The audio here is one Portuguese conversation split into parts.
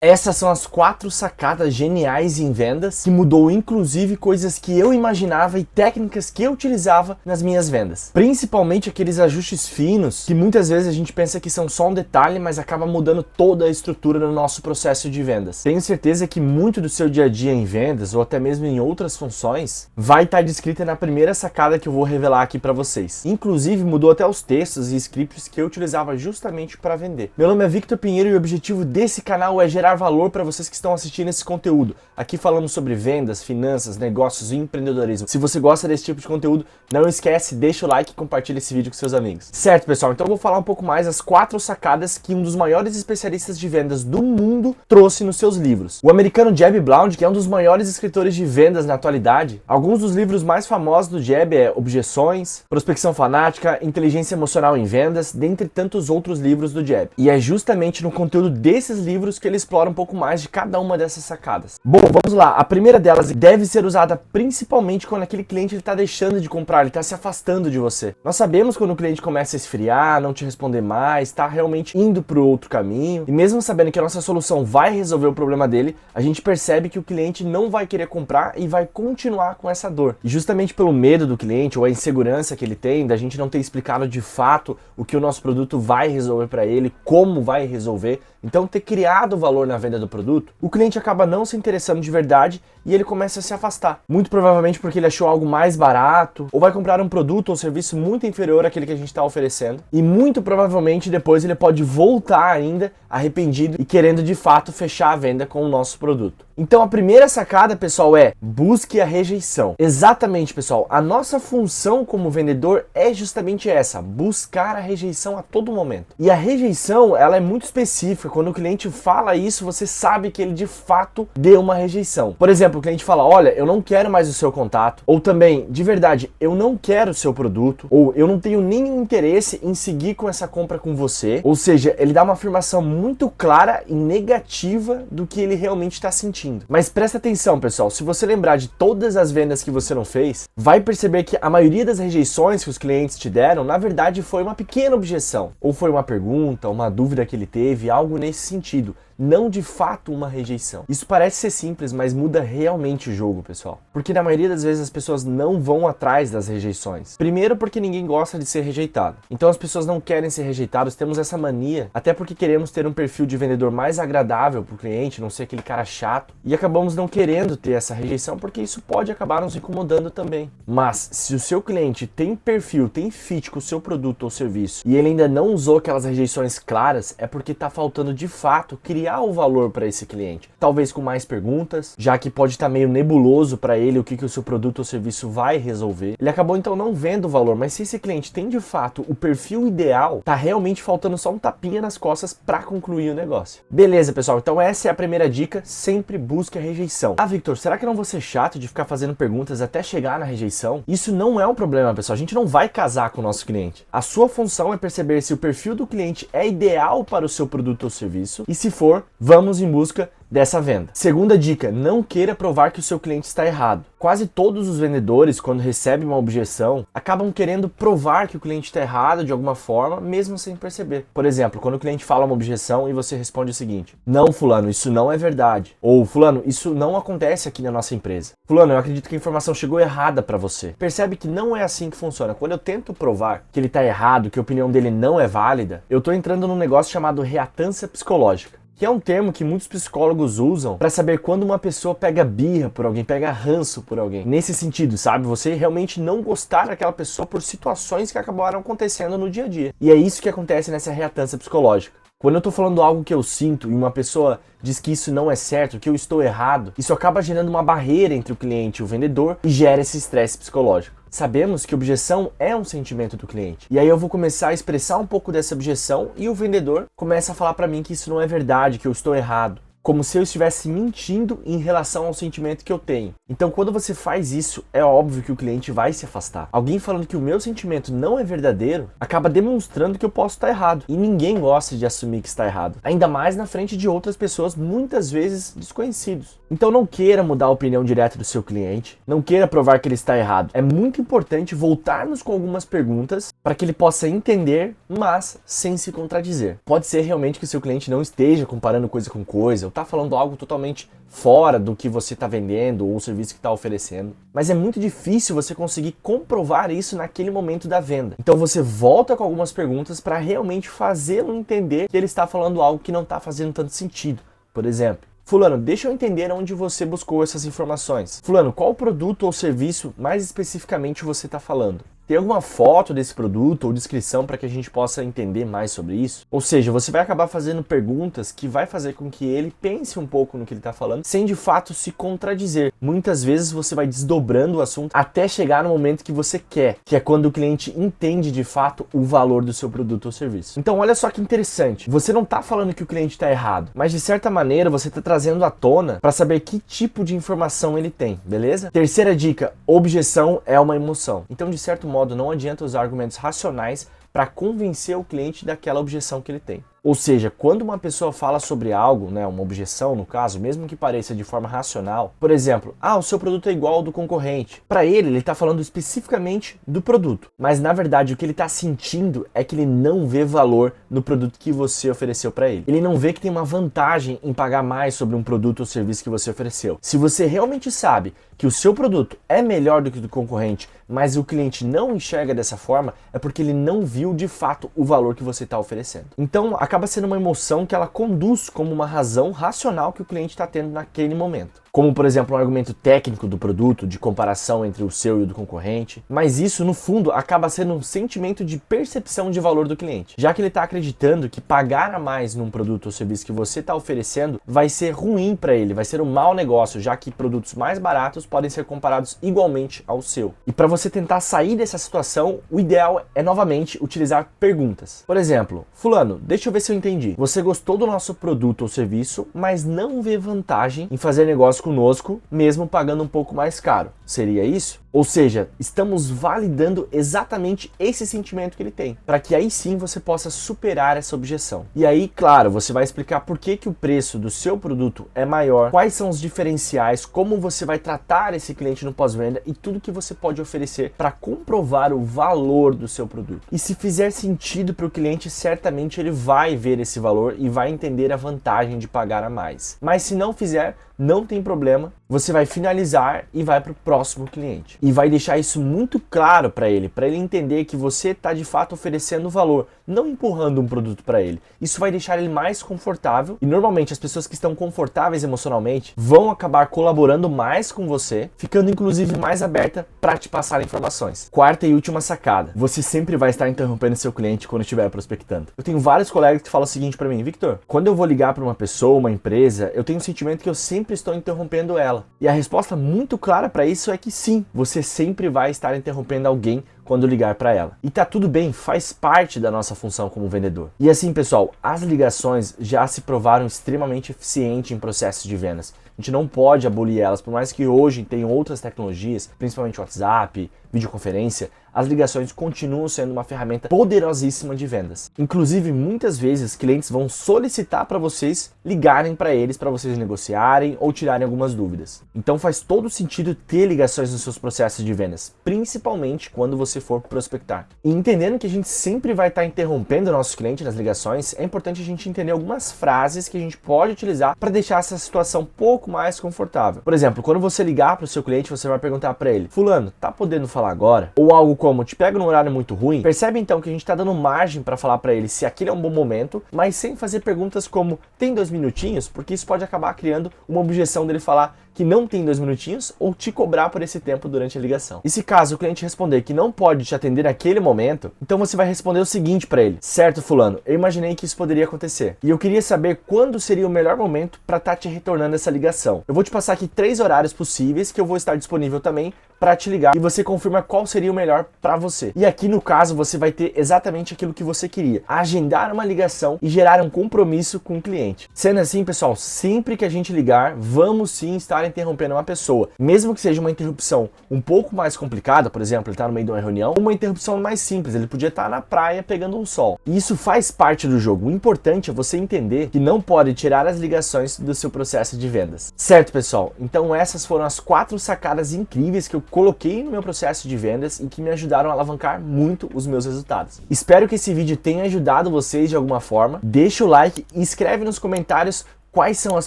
Essas são as 4 sacadas geniais em vendas que mudou inclusive coisas que eu imaginava e técnicas que eu utilizava nas minhas vendas. Principalmente aqueles ajustes finos que muitas vezes a gente pensa que são só um detalhe, mas acaba mudando toda a estrutura do nosso processo de vendas. Tenho certeza que muito do seu dia a dia em vendas ou até mesmo em outras funções vai estar descrita na primeira sacada que eu vou revelar aqui para vocês. Inclusive mudou até os textos e scripts que eu utilizava justamente para vender. Meu nome é Victor Pinheiro e o objetivo desse canal é gerar valor para vocês que estão assistindo esse conteúdo. Aqui falamos sobre vendas, finanças, negócios e empreendedorismo. Se você gosta desse tipo de conteúdo, não esquece, deixa o like e compartilha esse vídeo com seus amigos. Certo, pessoal? Então eu vou falar um pouco mais as 4 sacadas que um dos maiores especialistas de vendas do mundo trouxe nos seus livros. O americano Jeb Blount, que é um dos maiores escritores de vendas na atualidade, alguns dos livros mais famosos do Jeb é Objeções, Prospecção Fanática, Inteligência Emocional em Vendas, dentre tantos outros livros do Jeb. E é justamente no conteúdo desses livros que ele explora um pouco mais de cada uma dessas sacadas. Bom, vamos lá. A primeira delas deve ser usada principalmente quando aquele cliente está deixando de comprar, ele está se afastando de você. Nós sabemos quando o cliente começa a esfriar, não te responder mais, está realmente indo para o outro caminho. E mesmo sabendo que a nossa solução vai resolver o problema dele, a gente percebe que o cliente não vai querer comprar e vai continuar com essa dor. E justamente pelo medo do cliente ou a insegurança que ele tem, da gente não ter explicado de fato o que o nosso produto vai resolver para ele, como vai resolver, então ter criado valor na venda do produto, o cliente acaba não se interessando de verdade e ele começa a se afastar. Muito provavelmente porque ele achou algo mais barato ou vai comprar um produto ou serviço muito inferior àquele que a gente está oferecendo. E muito provavelmente depois ele pode voltar ainda arrependido e querendo de fato fechar a venda com o nosso produto. Então a primeira sacada, pessoal, é busque a rejeição. Exatamente, pessoal. A nossa função como vendedor é justamente essa, buscar a rejeição a todo momento. E a rejeição, ela é muito específica. Quando o cliente fala isso, você sabe que ele de fato deu uma rejeição. Por exemplo, o cliente fala, olha, eu não quero mais o seu contato. Ou também, de verdade, eu não quero o seu produto. Ou eu não tenho nenhum interesse em seguir com essa compra com você. Ou seja, ele dá uma afirmação muito clara e negativa do que ele realmente está sentindo. Mas presta atenção, pessoal, se você lembrar de todas as vendas que você não fez, vai perceber que a maioria das rejeições que os clientes te deram, na verdade, foi uma pequena objeção. Ou foi uma pergunta, uma dúvida que ele teve, algo nesse sentido. Não de fato uma rejeição. Isso parece ser simples, mas muda realmente o jogo, pessoal. Porque na maioria das vezes as pessoas não vão atrás das rejeições. Primeiro porque ninguém gosta de ser rejeitado. Então as pessoas não querem ser rejeitadas, temos essa mania, até porque queremos ter um perfil de vendedor mais agradável para o cliente, não ser aquele cara chato. E acabamos não querendo ter essa rejeição porque isso pode acabar nos incomodando também. Mas se o seu cliente tem perfil, tem fit com o seu produto ou serviço e ele ainda não usou aquelas rejeições claras, é porque está faltando de fato criar o valor para esse cliente. Talvez com mais perguntas, já que pode estar meio nebuloso para ele o que o seu produto ou serviço vai resolver. Ele acabou então não vendo o valor, mas se esse cliente tem de fato o perfil ideal, tá realmente faltando só um tapinha nas costas para concluir o negócio. Beleza, pessoal? Então essa é a primeira dica, sempre busque a rejeição. Ah, Victor, será que eu não vou ser chato de ficar fazendo perguntas até chegar na rejeição? Isso não é um problema, pessoal. A gente não vai casar com o nosso cliente. A sua função é perceber se o perfil do cliente é ideal para o seu produto ou serviço e se for, vamos em busca dessa venda. Segunda dica, não queira provar que o seu cliente está errado. Quase todos os vendedores, quando recebem uma objeção, acabam querendo provar que o cliente está errado de alguma forma, mesmo sem perceber. Por exemplo, quando o cliente fala uma objeção e você responde o seguinte, não, fulano, isso não é verdade. Ou, fulano, isso não acontece aqui na nossa empresa. Fulano, eu acredito que a informação chegou errada para você. Percebe que não é assim que funciona. Quando eu tento provar que ele está errado, que a opinião dele não é válida, eu estou entrando num negócio chamado reatância psicológica, que é um termo que muitos psicólogos usam para saber quando uma pessoa pega birra por alguém, pega ranço por alguém. Nesse sentido, sabe? Você realmente não gostar daquela pessoa por situações que acabaram acontecendo no dia a dia. E é isso que acontece nessa reatância psicológica. Quando eu tô falando algo que eu sinto e uma pessoa diz que isso não é certo, que eu estou errado, isso acaba gerando uma barreira entre o cliente e o vendedor e gera esse estresse psicológico. Sabemos que objeção é um sentimento do cliente. E aí eu vou começar a expressar um pouco dessa objeção e o vendedor começa a falar para mim que isso não é verdade, que eu estou errado. Como se eu estivesse mentindo em relação ao sentimento que eu tenho. Então, quando você faz isso, é óbvio que o cliente vai se afastar. Alguém falando que o meu sentimento não é verdadeiro, acaba demonstrando que eu posso estar errado. E ninguém gosta de assumir que está errado. Ainda mais na frente de outras pessoas, muitas vezes desconhecidos. Então, não queira mudar a opinião direta do seu cliente. Não queira provar que ele está errado. É muito importante voltarmos com algumas perguntas para que ele possa entender, mas sem se contradizer. Pode ser realmente que o seu cliente não esteja comparando coisa com coisa, ou está falando algo totalmente fora do que você está vendendo ou o serviço que está oferecendo, mas é muito difícil você conseguir comprovar isso naquele momento da venda. Então você volta com algumas perguntas para realmente fazê-lo entender que ele está falando algo que não está fazendo tanto sentido. Por exemplo, fulano, deixa eu entender onde você buscou essas informações. Fulano, qual produto ou serviço mais especificamente você está falando? Tem alguma foto desse produto ou descrição para que a gente possa entender mais sobre isso? Ou seja, você vai acabar fazendo perguntas que vai fazer com que ele pense um pouco no que ele está falando, sem de fato se contradizer. Muitas vezes você vai desdobrando o assunto até chegar no momento que você quer, que é quando o cliente entende de fato o valor do seu produto ou serviço. Então olha só que interessante, você não está falando que o cliente está errado, mas de certa maneira você está trazendo à tona para saber que tipo de informação ele tem, beleza? Terceira dica, objeção é uma emoção. Então de certo modo, não adianta usar argumentos racionais para convencer o cliente daquela objeção que ele tem. Ou seja, quando uma pessoa fala sobre algo, uma objeção no caso, mesmo que pareça de forma racional, por exemplo, o seu produto é igual ao do concorrente. Para ele está falando especificamente do produto, mas na verdade o que ele está sentindo é que ele não vê valor no produto que você ofereceu para ele. Ele não vê que tem uma vantagem em pagar mais sobre um produto ou serviço que você ofereceu. Se você realmente sabe que o seu produto é melhor do que o do concorrente, mas o cliente não enxerga dessa forma, é porque ele não viu de fato o valor que você está oferecendo. Então, acaba sendo uma emoção que ela conduz como uma razão racional que o cliente está tendo naquele momento. Como, por exemplo, um argumento técnico do produto, de comparação entre o seu e o do concorrente. Mas isso, no fundo, acaba sendo um sentimento de percepção de valor do cliente. Já que ele está acreditando que pagar a mais num produto ou serviço que você está oferecendo vai ser ruim para ele, vai ser um mau negócio, já que produtos mais baratos podem ser comparados igualmente ao seu. E para você tentar sair dessa situação, o ideal é, novamente, utilizar perguntas. Por exemplo, fulano, deixa eu ver se eu entendi. Você gostou do nosso produto ou serviço, mas não vê vantagem em fazer negócio conosco, mesmo pagando um pouco mais caro. Seria isso? Ou seja, estamos validando exatamente esse sentimento que ele tem, para que aí sim você possa superar essa objeção. E aí, claro, você vai explicar por que o preço do seu produto é maior, quais são os diferenciais, como você vai tratar esse cliente no pós-venda e tudo que você pode oferecer para comprovar o valor do seu produto. E se fizer sentido para o cliente, certamente ele vai ver esse valor e vai entender a vantagem de pagar a mais. Mas se não fizer, não tem problema, você vai finalizar e vai para o próximo cliente. E vai deixar isso muito claro para ele entender que você está de fato oferecendo valor, não empurrando um produto para ele. Isso vai deixar ele mais confortável e normalmente as pessoas que estão confortáveis emocionalmente vão acabar colaborando mais com você, ficando inclusive mais aberta para te passar informações. Quarta e última sacada, você sempre vai estar interrompendo seu cliente quando estiver prospectando. Eu tenho vários colegas que falam o seguinte para mim, Victor, quando eu vou ligar para uma pessoa, uma empresa, eu tenho um sentimento que eu sempre estou interrompendo ela. E a resposta muito clara para isso é que sim, você sempre vai estar interrompendo alguém quando ligar para ela. E tá tudo bem, faz parte da nossa função como vendedor. E assim, pessoal, as ligações já se provaram extremamente eficientes em processos de vendas. A gente não pode abolir elas, por mais que hoje tenham outras tecnologias, principalmente WhatsApp, videoconferência, as ligações continuam sendo uma ferramenta poderosíssima de vendas. Inclusive, muitas vezes, clientes vão solicitar para vocês ligarem para eles, para vocês negociarem ou tirarem algumas dúvidas. Então faz todo sentido ter ligações nos seus processos de vendas, principalmente quando você for prospectar. E entendendo que a gente sempre vai estar interrompendo o nosso cliente nas ligações, é importante a gente entender algumas frases que a gente pode utilizar para deixar essa situação um pouco mais confortável. Por exemplo, quando você ligar para o seu cliente, você vai perguntar para ele, fulano, tá podendo falar agora? Ou algo como, te pego num horário muito ruim? Percebe então que a gente está dando margem para falar para ele se aquele é um bom momento, mas sem fazer perguntas como, tem 2 minutinhos? Porque isso pode acabar criando uma objeção dele falar que não tem 2 minutinhos ou te cobrar por esse tempo durante a ligação. E se caso o cliente responder que não pode te atender naquele momento, então você vai responder o seguinte para ele, certo fulano, eu imaginei que isso poderia acontecer e eu queria saber quando seria o melhor momento para estar te retornando essa ligação. Eu vou te passar aqui 3 horários possíveis que eu vou estar disponível também para te ligar e você confirma qual seria o melhor para você. E aqui no caso você vai ter exatamente aquilo que você queria, agendar uma ligação e gerar um compromisso com o cliente. Sendo assim, pessoal, sempre que a gente ligar, vamos sim estar interrompendo uma pessoa, mesmo que seja uma interrupção um pouco mais complicada, por exemplo, ele está no meio de uma reunião, ou uma interrupção mais simples, ele podia estar na praia pegando um sol. E isso faz parte do jogo. O importante é você entender que não pode tirar as ligações do seu processo de vendas. Certo, pessoal? Então essas foram as 4 sacadas incríveis que eu coloquei no meu processo de vendas e que me ajudaram a alavancar muito os meus resultados. Espero que esse vídeo tenha ajudado vocês de alguma forma. Deixa o like e escreve nos comentários quais são as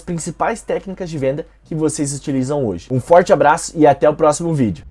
principais técnicas de venda que vocês utilizam hoje. Um forte abraço e até o próximo vídeo.